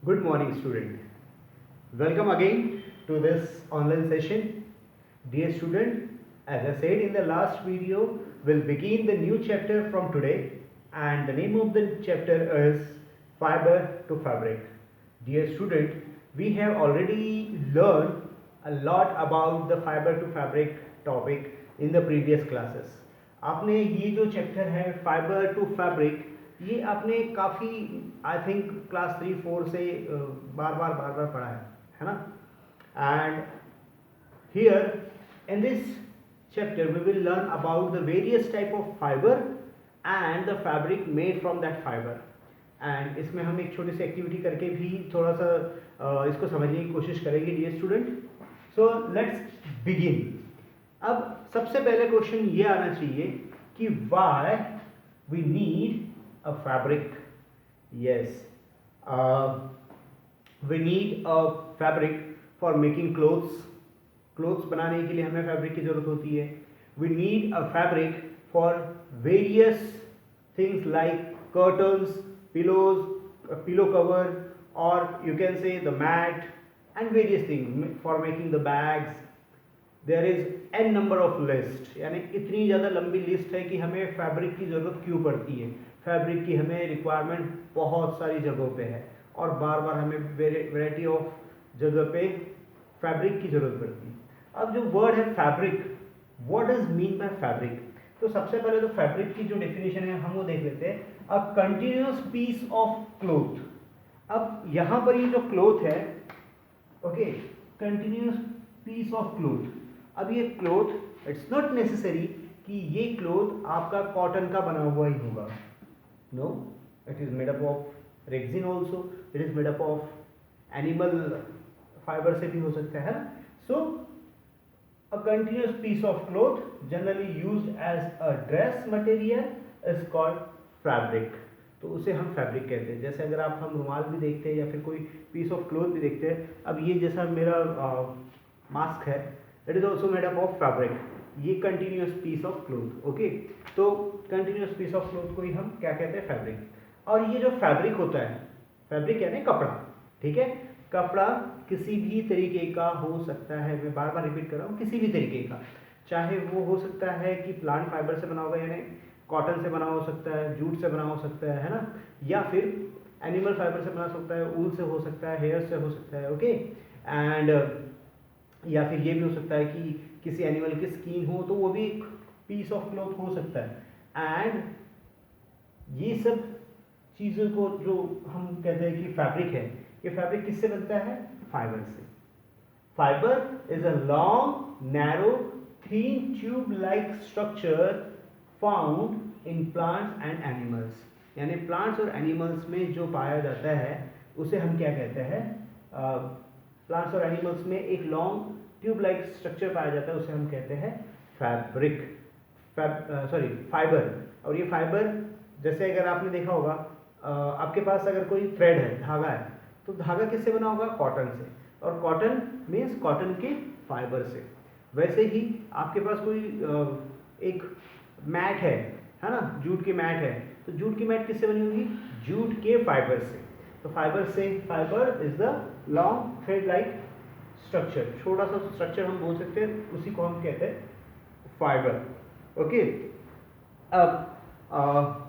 Good morning, student. Welcome again to this online session. Dear student, as I said in the last video, we'll begin the new chapter from today, and the name of the chapter is Fiber to Fabric. Dear student, we have already learned a lot about the fiber to fabric topic in the previous classes. आपने ये जो chapter है fibre to fabric, ये आपने काफ़ी I think class 3-4 से बार बार पढ़ा है ना. And here in this chapter we will learn about the various type of fiber and the fabric made from that fiber. And इसमें हम एक छोटी सी एक्टिविटी करके भी थोड़ा सा इसको समझने की कोशिश करेंगे dear student. So let's begin. अब सबसे पहले क्वेश्चन ये आना चाहिए कि why we need a fabric. Yes, we need a fabric for making clothes. Clothes बनाने के लिए हमें फैब्रिक की ज़रूरत होती है. We need a fabric for various things like curtains, pillows, pillow cover, or you can say the mat and various things for making the bags. There is n number of list, यानी इतनी ज़्यादा लंबी list है कि हमें fabric की ज़रूरत क्यों पड़ती है. फैब्रिक की हमें रिक्वायरमेंट बहुत सारी जगहों पे है और बार बार हमें वैरायटी ऑफ जगह पे फैब्रिक की ज़रूरत पड़ती है. अब जो वर्ड है fabric, what does mean by fabric. तो सबसे पहले तो फैब्रिक की जो डेफिनेशन है हम वो देख लेते हैं. A continuous piece of cloth. अब यहाँ पर ये जो क्लोथ है, okay, continuous piece of cloth. अब ये क्लोथ इट्स नॉट नेसेसरी कि ये क्लोथ आपका कॉटन का बना हुआ ही होगा. No, it is made up of rexine also. It is made up of animal fibre से भी हो सकता है. सो a continuous piece of cloth generally used as a dress material is called fabric. तो उसे हम फैब्रिक कहते हैं. जैसे अगर हम रुमाल भी देखते हैं या फिर कोई पीस ऑफ क्लोथ भी देखते हैं. अब ये जैसा मेरा मास्क है, it is also made up of fabric. ये continuous piece of cloth. Okay, तो कंटिन्यूस पीस ऑफ क्लोथ को ही हम क्या कहते हैं, फैब्रिक. और ये जो फैब्रिक होता है, फैब्रिक यानी कपड़ा, ठीक है. कपड़ा किसी भी तरीके का हो सकता है. मैं बार बार रिपीट कर रहा हूँ, किसी भी तरीके का. चाहे वो हो सकता है कि प्लांट फाइबर से बना होगा, यानी कॉटन से बना हो सकता है, जूट से बना हो सकता है ना, या फिर एनिमल फाइबर से बना सकता है, ऊल से हो सकता है, हेयर से हो सकता है. ओके, एंड या फिर ये भी हो सकता है कि किसी एनिमल की स्किन हो, तो वो भी एक पीस ऑफ क्लॉथ हो सकता है. एंड ये सब चीज़ों को जो हम कहते हैं कि फैब्रिक है, ये फैब्रिक किससे बनता है, फाइबर से. Fibre is a long narrow thin tube like structure found in plants and animals. यानी प्लांट्स और एनिमल्स में जो पाया जाता है उसे हम क्या कहते हैं, प्लांट्स और एनिमल्स में एक लॉन्ग ट्यूब लाइक स्ट्रक्चर पाया जाता है, उसे हम कहते हैं फैब्रिक, फाइबर. और ये फाइबर, जैसे अगर आपने देखा होगा, आपके पास अगर कोई थ्रेड है, धागा है, तो धागा किससे बना होगा, कॉटन से. और कॉटन मीन्स कॉटन के फाइबर से. वैसे ही आपके पास कोई एक मैट है ना, जूट की मैट है, तो जूट की मैट किससे बनी होगी, जूट के फाइबर से. तो फाइबर से, fibre is the long thread like structure. छोटा सा स्ट्रक्चर हम बोल सकते हैं, उसी को हम कहते हैं फाइबर. ओके, अब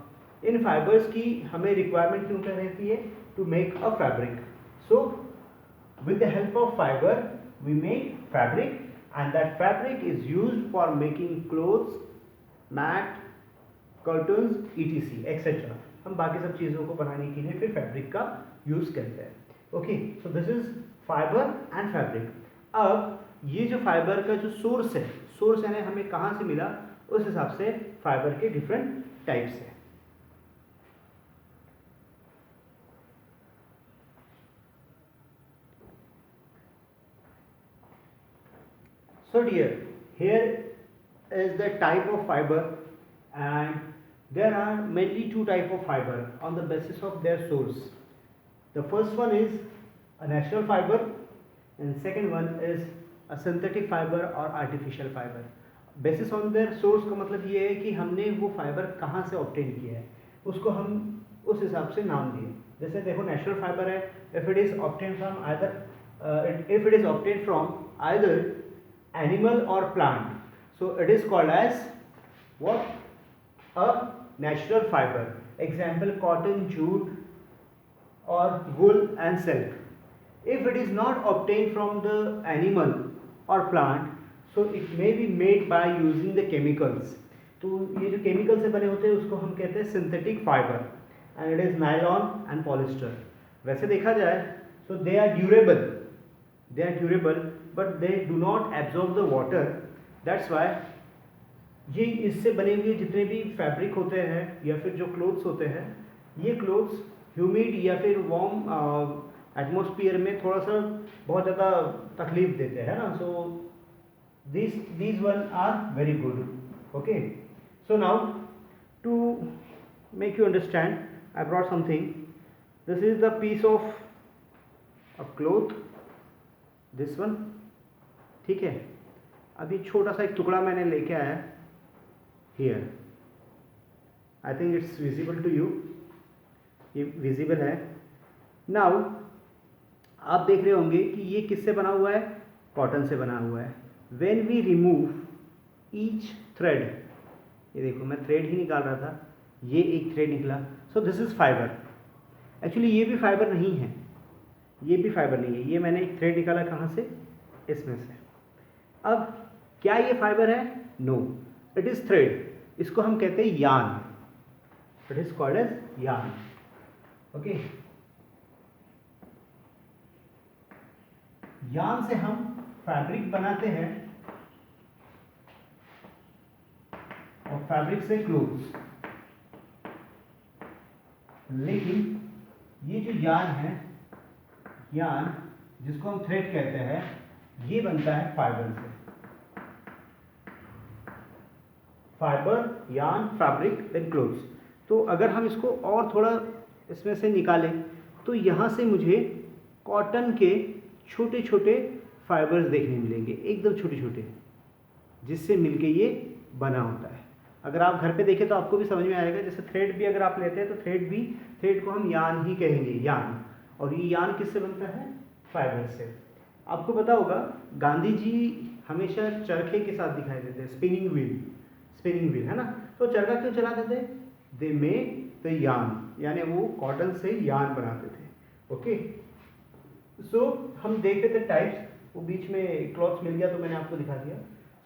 इन फाइबर्स की हमें रिक्वायरमेंट क्यों क्या रहती है, to make a fabric. So with the help of fiber we make fabric, and that fabric is used for making clothes, mat, curtains, etc etc. हम बाकी सब चीज़ों को बनाने के लिए फिर फैब्रिक का यूज़ करते हैं. Okay, so this is fibre and fabric. अब ये जो फाइबर का जो सोर्स है, सोर्स यानी हमें कहाँ से मिला, उस हिसाब से फाइबर के डिफरेंट टाइप्स हैं. So dear, here is the type of fiber, and there are mainly two type of fiber on the basis of their source. The first one is a natural fiber, and second one is a synthetic fiber or artificial fiber. Basis on their source का मतलब ये है कि हमने वो fibre कहाँ से obtain किया है, उसको हम उस हिसाब से नाम दिए. जैसे देखो नेचुरल फाइबर है, if it is obtain from either if it is obtain from either animal और plant, so it is called as what, a natural fibre. Example cotton, jute or wool and silk. If it is not obtained from the animal or plant, so it may be made by using the chemicals. तो ये जो chemical से बने होते हैं उसको हम कहते हैं synthetic fibre, and it is nylon and polyester. वैसे देखा जाए so they are durable but they do not absorb the water. That's why ये इससे बने हुए जितने भी फैब्रिक होते हैं या फिर जो क्लोथ्स होते हैं, ये क्लोथ्स ह्यूमिड या फिर वार्म एटमॉस्फेयर में थोड़ा सा बहुत ज़्यादा तकलीफ देते हैं ना. सो these one are very good. Okay, so now to make you understand, I brought something. This is the piece of a cloth, this one. ठीक है, अभी छोटा सा एक टुकड़ा मैंने लेके आया here. I think it's visible to you. ये विजिबल है. नाउ आप देख रहे होंगे कि ये किससे बना हुआ है, कॉटन से बना हुआ है. When we remove each thread, ये देखो मैं थ्रेड ही निकाल रहा था, ये एक थ्रेड निकला. So this is fibre. Actually ये भी फाइबर नहीं है, ये भी फाइबर नहीं है, ये मैंने एक थ्रेड निकाला कहाँ से, इसमें से. अब क्या ये फाइबर है? No, it is thread. इसको हम कहते हैं yarn. It is called as yarn. Okay, yarn से हम फैब्रिक बनाते हैं और फैब्रिक से क्लोथ्स. लेकिन ये जो यार्न है, यार्न जिसको हम थ्रेड कहते हैं, ये बनता है फाइबर से. Fibre, yarn, fabric and clothes. तो अगर हम इसको और थोड़ा इसमें से निकालें तो यहाँ से मुझे कॉटन के छोटे छोटे फाइबर्स देखने मिलेंगे, एकदम छोटे छोटे, जिससे मिलके ये बना होता है. अगर आप घर पे देखें तो आपको भी समझ में आएगा. जैसे थ्रेड भी अगर आप लेते हैं तो थ्रेड को हम यार्न ही कहेंगे, यार्न. और ये यार्न किससे बनता है? फाइबर से. आपको पता होगा गांधी जी हमेशा चरखे के साथ दिखाई देते हैं, स्पिनिंग व्हील है ना. तो चरखा क्यों चलाते थे? दे मेड द यार्न, यानी वो कॉटन से यार्न बनाते थे. ओके, सो हम देखते थे टाइप्स. वो बीच में क्लॉथ्स मिल गया तो मैंने आपको दिखा दिया.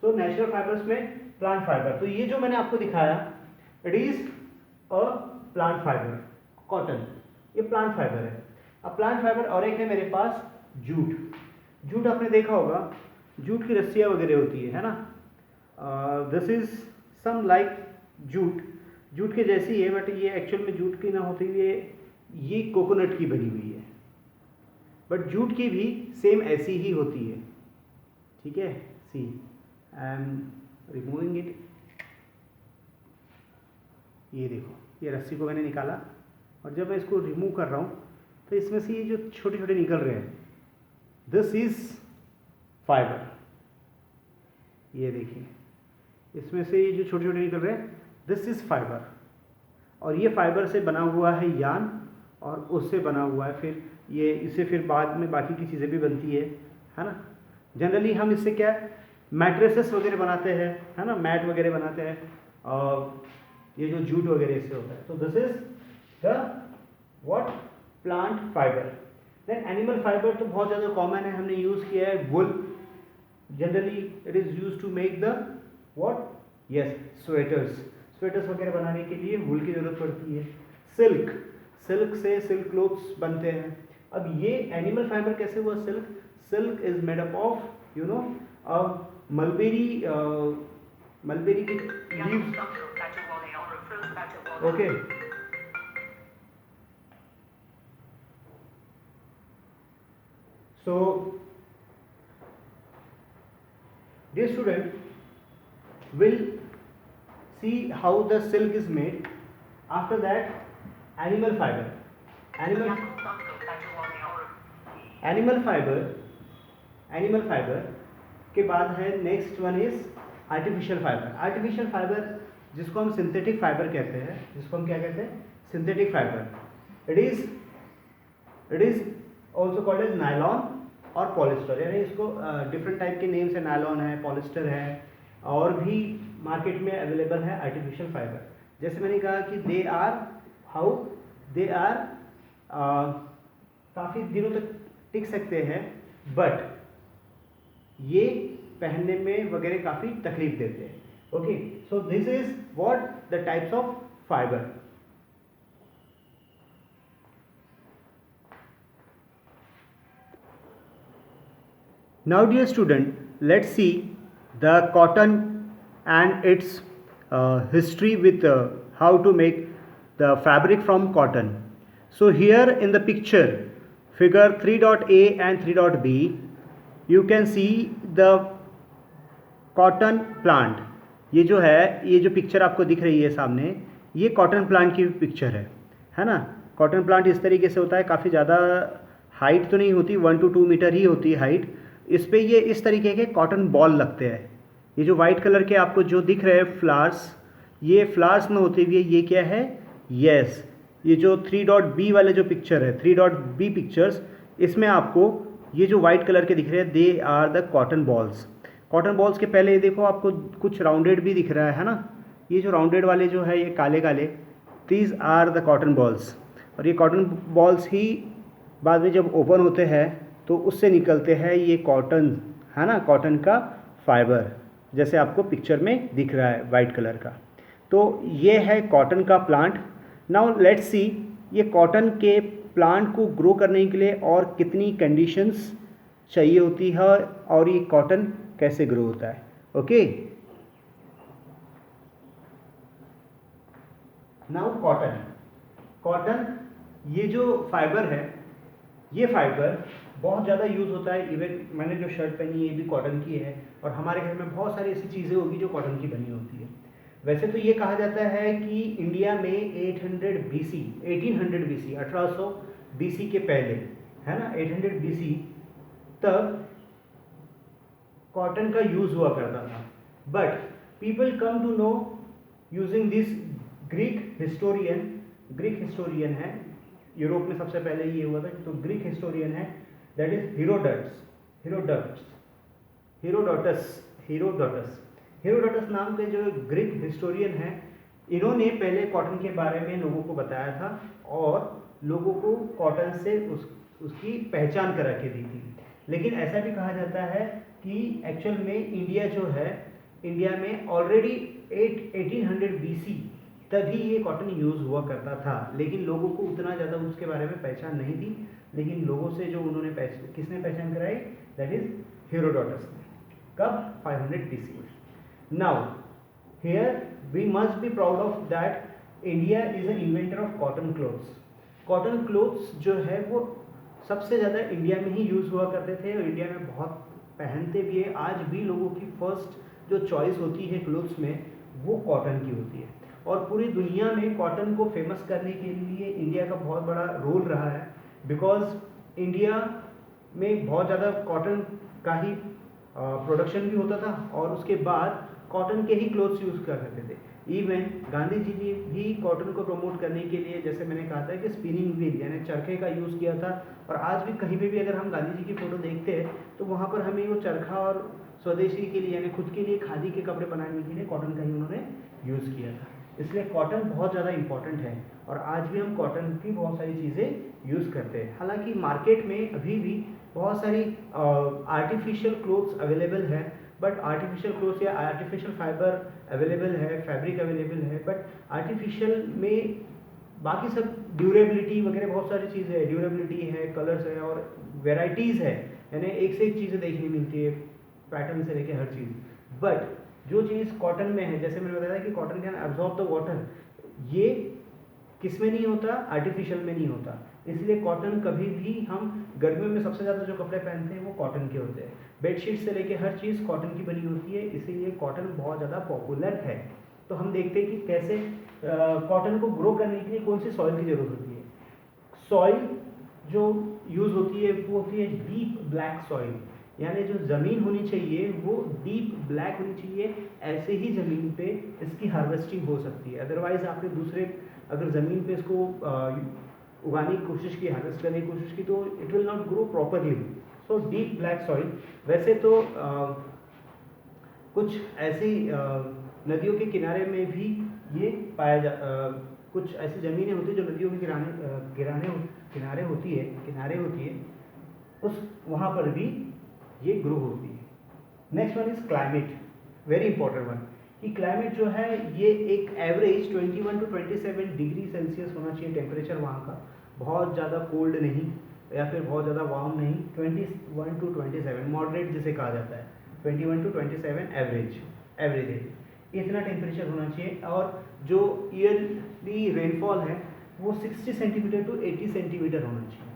सो नेचुरल फाइबर्स में प्लांट फाइबर. तो ये जो मैंने आपको दिखाया, it is a plant fibre. Cotton ये प्लांट फाइबर है. अब प्लांट फाइबर और एक है मेरे पास जूट. जूट आपने देखा होगा, जूट की रस्सियाँ वगैरह होती है ना. This is some like jute के जैसी है, बट ये एक्चुअल में जूट की ना होती हुई ये कोकोनट की बनी हुई है. बट जूट की भी सेम ऐसी ही होती है. ठीक है, सी आई एम रिमूविंग इट. ये देखो, ये रस्सी को मैंने निकाला और जब मैं इसको रिमूव कर रहा हूँ तो इसमें से ये जो छोटे छोटे निकल रहे हैं, दिस इज फाइबर. ये देखिए, इसमें से ये जो छोटे छोटे निकल रहे हैं, दिस इज फाइबर. और ये फाइबर से बना हुआ है यार्न, और उससे बना हुआ है फिर ये, इससे फिर बाद में बाकी की चीज़ें भी बनती है ना. जनरली हम इससे क्या मैट्रेसेस वगैरह बनाते हैं, है ना, मैट वगैरह बनाते हैं, और ये जो जूट वगैरह इससे होता है. तो this is the what, plant fibre. Then animal fibre तो बहुत ज़्यादा कॉमन है, हमने यूज़ किया है wool. Generally it is use to make the what, yes, sweaters वगैरह बनाने के लिए वुल की ज़रूरत पड़ती है. सिल्क से सिल्क क्लोथ्स बनते हैं. अब ये एनिमल फाइबर कैसे हुआ? Silk is made up of you know mulberry की leaves. Okay, so dear student, will see how the silk is made. After that, animal fiber के बाद है next one is artificial fibre. जिसको हम synthetic fibre कहते हैं, जिसको हम क्या कहते हैं? Synthetic fibre. It is it is also called as nylon और पॉलिस्टर, यानी इसको डिफरेंट टाइप के नेम से नायलॉन है, पॉलिस्टर है, और भी मार्केट में अवेलेबल है आर्टिफिशियल फाइबर। जैसे मैंने कहा कि दे आर काफ़ी दिनों तक टिक सकते हैं, बट ये पहनने में वगैरह काफ़ी तकलीफ देते हैं। Okay, so this is what the types of fibre. Now dear student, let's see the cotton and its history with how to make the fabric from cotton. So here in the picture figure 3.A and 3.B you can see the cotton plant. ये जो है, ये जो picture आपको दिख रही है सामने, ये कॉटन प्लांट की पिक्चर है ना। कॉटन प्लांट इस तरीके से होता है, काफ़ी ज़्यादा हाइट तो नहीं होती, 1 to 2 मीटर ही होती है हाइट। इस पे ये इस तरीके के कॉटन बॉल लगते हैं। ये जो वाइट कलर के आपको जो दिख रहे हैं फ्लावर्स, ये फ्लावर्स में होते हुए ये क्या है, यस, ये जो 3.B वाले जो पिक्चर है, 3.B पिक्चर्स, इसमें आपको ये जो वाइट कलर के दिख रहे हैं, they are the cotton balls. Cotton balls के पहले ये देखो आपको कुछ राउंडेड भी दिख रहा है ना, ये जो राउंडेड वाले जो है ये काले काले, these are the cotton balls. और ये कॉटन बॉल्स ही बाद में जब ओपन होते हैं तो उससे निकलते हैं ये कॉटन, है ना, कॉटन का फाइबर, जैसे आपको पिक्चर में दिख रहा है वाइट कलर का। तो ये है कॉटन का प्लांट। नाउ लेट्स सी ये कॉटन के प्लांट को ग्रो करने के लिए और कितनी कंडीशंस चाहिए होती है और ये कॉटन कैसे ग्रो होता है। ओके, नाउ कॉटन ये जो फाइबर है, ये फाइबर बहुत ज़्यादा यूज़ होता है। इवन मैंने जो शर्ट पहनी है ये भी कॉटन की है, और हमारे घर में बहुत सारी ऐसी चीज़ें होगी जो कॉटन की बनी होती है। वैसे तो ये कहा जाता है कि इंडिया में 1800 BC 1800 BC के पहले, है ना, 800 BC तक कॉटन का यूज़ हुआ करता था। But people come to know using this Greek historian है, यूरोप में सबसे पहले ये हुआ था, तो ग्रीक हिस्टोरियन है, दैट इज हीरोडोटस नाम के जो ग्रीक हिस्टोरियन है, इन्होंने पहले कॉटन के बारे में लोगों को बताया था और लोगों को कॉटन से उसकी पहचान करा के दी थी। लेकिन ऐसा भी कहा जाता है कि एक्चुअल में इंडिया में ऑलरेडी 1800 BC तभी ये कॉटन यूज़ हुआ करता था, लेकिन लोगों को उतना ज़्यादा उसके बारे में पहचान नहीं थी। लेकिन लोगों से जो किसने पहचान कराई, दैट इज हीरोडोटस ने। कब? 500 BC में। Now here we must be proud of that India is an inventor of cotton clothes. Cotton clothes जो है वो सबसे ज़्यादा इंडिया में ही यूज़ हुआ करते थे और इंडिया में बहुत पहनते भी है। आज भी लोगों की फर्स्ट जो चॉइस होती है क्लोथ्स में वो कॉटन की होती है, और पूरी दुनिया में कॉटन को फेमस करने के लिए इंडिया का बहुत बड़ा रोल रहा है। बिकॉज इंडिया में बहुत ज़्यादा कॉटन का ही प्रोडक्शन भी होता था, और उसके बाद कॉटन के ही क्लोथ्स यूज़ कर सकते थे। इवन गांधी जी ने भी कॉटन को प्रमोट करने के लिए, जैसे मैंने कहा था कि स्पिनिंग व्हील यानी चरखे का यूज़ किया था। और आज भी कहीं पे भी अगर हम गांधी जी की फ़ोटो देखते हैं तो वहाँ पर हमें वो चरखा और स्वदेशी के लिए यानी खुद के लिए खादी के कपड़े बनाने के लिए कॉटन का ही उन्होंने यूज़ किया था। इसलिए कॉटन बहुत ज़्यादा इंपॉर्टेंट है, और आज भी हम कॉटन की बहुत सारी चीज़ें यूज़ करते हैं। हालांकि मार्केट में अभी भी बहुत सारी आर्टिफिशियल क्लोथ्स अवेलेबल है, बट आर्टिफिशियल क्लोथ्स या आर्टिफिशियल फाइबर अवेलेबल है, फैब्रिक अवेलेबल है, बट आर्टिफिशियल में बाकी सब ड्यूरेबिलिटी वगैरह बहुत सारी चीज़ें है, ड्यूरेबिलिटी है, कलर्स है और वेराइटीज़ है, यानी एक से एक चीज़ें देखने मिलती है, पैटर्न से लेके हर चीज़। बट जो चीज़ कॉटन में है, जैसे मैंने बताया कि cotton can absorb the water, ये किस में नहीं होता, आर्टिफिशियल में नहीं होता। इसलिए कॉटन कभी भी, हम गर्मियों में सबसे ज़्यादा जो कपड़े पहनते हैं वो कॉटन के होते हैं, बेडशीट से लेके हर चीज़ कॉटन की बनी होती है, इसीलिए कॉटन बहुत ज़्यादा पॉपुलर है। तो हम देखते हैं कि कैसे कॉटन को ग्रो करने के लिए कौन सी सॉइल की ज़रूरत होती है। सॉइल जो यूज़ होती है वो होती है डीप ब्लैक सॉइल, यानी जो ज़मीन होनी चाहिए वो डीप ब्लैक होनी चाहिए। ऐसे ही ज़मीन पे इसकी हार्वेस्टिंग हो सकती है, अदरवाइज़ आपने दूसरे अगर ज़मीन पे इसको उगाने की कोशिश की, हार्वेस्ट करने की कोशिश की, तो it will not grow properly. So deep black soil, वैसे तो कुछ ऐसी नदियों के किनारे में भी ये कुछ ऐसी ज़मीनें होती है जो नदियों के किनारे होती है, उस वहाँ पर भी ये ग्रो होती है। Next one is climate, very important one, कि क्लाइमेट जो है ये एक एवरेज 21 to 27 डिग्री सेल्सियस होना चाहिए टेम्परेचर वहाँ का, बहुत ज़्यादा कोल्ड नहीं या फिर बहुत ज़्यादा वार्म नहीं, 21 to 27 मॉडरेट जिसे कहा जाता है, 21 to 27 एवरेज इतना टेम्परेचर होना चाहिए। और जो ईयरली रेनफॉल है वो 60 सेंटीमीटर टू 80 सेंटीमीटर होना चाहिए।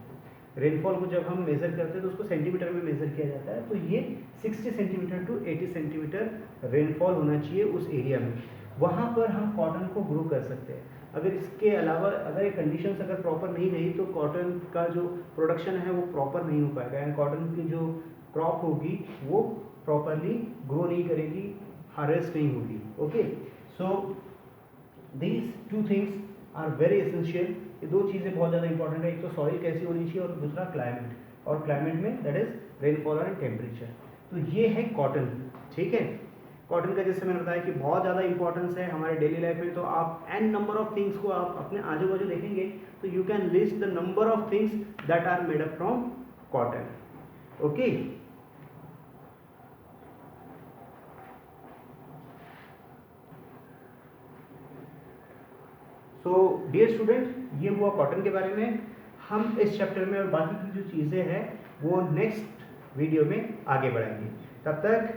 रेनफॉल को जब हम मेज़र करते हैं तो उसको सेंटीमीटर में मेज़र किया जाता है, तो ये 60 सेंटीमीटर टू 80 सेंटीमीटर रेनफॉल होना चाहिए उस एरिया में, वहाँ पर हम कॉटन को ग्रो कर सकते हैं। अगर इसके अलावा अगर ये कंडीशंस अगर प्रॉपर नहीं रही तो कॉटन का जो प्रोडक्शन है वो प्रॉपर नहीं हो पाएगा, एंड कॉटन की जो क्रॉप होगी वो प्रॉपरली ग्रो नहीं करेगी, हार्वेस्ट नहीं होगी। Okay, so these two things are very essential. ये दो चीज़ें बहुत ज़्यादा इंपॉर्टेंट है, एक तो सॉइल कैसी होनी चाहिए और दूसरा क्लाइमेट, और क्लाइमेट में that is rainfall and temperature. तो ये है कॉटन, ठीक है। कॉटन का जैसे मैंने बताया कि बहुत ज़्यादा इंपॉर्टेंस है हमारे डेली लाइफ में, तो आप एन नंबर ऑफ थिंग्स को आप अपने आजू बाजू देखेंगे तो you can list the number of things that are made up from cotton. Okay, तो डियर स्टूडेंट, ये हुआ कॉटन के बारे में। हम इस चैप्टर में और बाकी की जो चीज़ें हैं वो नेक्स्ट वीडियो में आगे बढ़ाएंगे। तब तक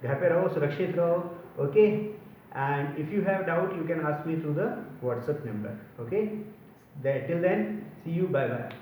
घर पे रहो, सुरक्षित रहो। Okay, and if you have doubt you can ask me through the WhatsApp number. Okay, till then see you, bye bye.